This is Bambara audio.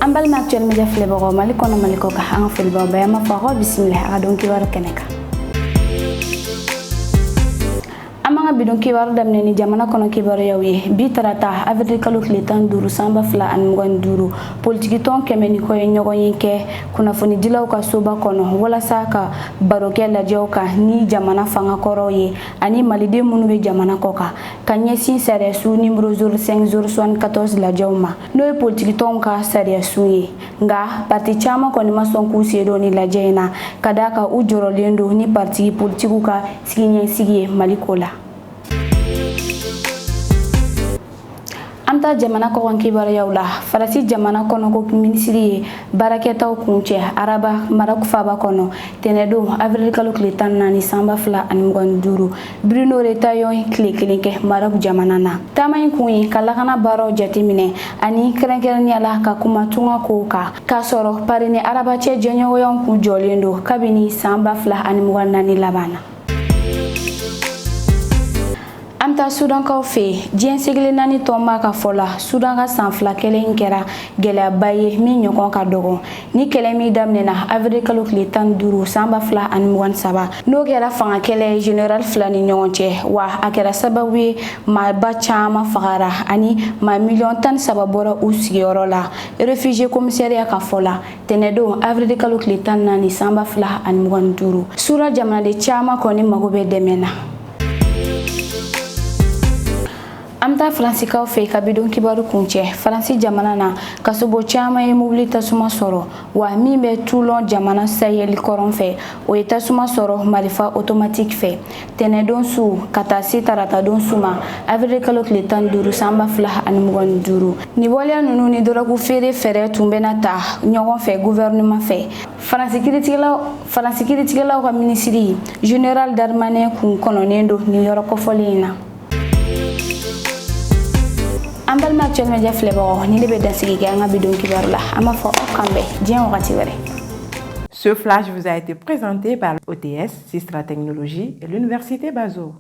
Ambal ma actuel media fleboro maliko na maliko ka hanga fulba ba ma fa ho bismillah adon ki war keneka amanga bidon ki war damne ni jamana kono ki bar yawi bi tarata avril kalo kletan duru samba fla an ngon duru politiki ton kemeni ko nyogo yinke kuna foni dilaw ka soba kono wala saka baroke la jawka ni jamana fanga koro ye ani malide munu be jamana koka kanye sin sare su numéro 05 la jawma no politiki ton ka sare su ye nga parti chama ko ni mason ku sedo ni la jena kadaka ujoro lendo ni parti politiku ka sigiye malikola amta jamana ko wanki bar yawla farasi jamana kono ko ministry baraketaw kunche araba marak faba kono tenedo avril kalo kletan nani samba fla an ngon duru bruno retayo klinike marak jamana na tamay kuyi kala kana baro jatimine ani krenkerni ala ka kuma tunga ko ka soro parine araba che jenyo yon ku jolendo kabini samba fla an ngon nani labana amta Sudan ka fe jien segle nani tomba ka fola Sudan ka sanfla kele inkera gele baye mi nyokon ka dogo ni kele mi damne na avril kalo kletan duru samba fla an muwan saba no gera fanga kele general fla ni nyonche wa akera sabawi ma bachama fagara ani ma million tan sababora usi yorola refugee commissariat ka fola tenedo avril kalo kletan nani samba fla an muwan duru sura jamana de chama koni magobe demena amta Fransi ka fe ka bidon kibaru kunche Fransi jamana na kasubo chama e mobilita suma soro wa mimbe toulon jamana sayeli koron fe o eta suma soro marifa automatique fe tenedon su katasi tarata don suma avril kalo kletan duru samba fla an mugon duru ni bolia nunu ni doragu fere tumbe na ta nyogon fe gouvernement fe Fransi kritikela ka ministry général d'Armane kun kononendo ni yoroko folina ambal ma actuel media fleboro ni lebe dasigi ga nga bidon kibarla ama fo okambe dien wakati were. Ce flash vous a été présenté par l'OTS Sistra Technologies et l'Université Bazo.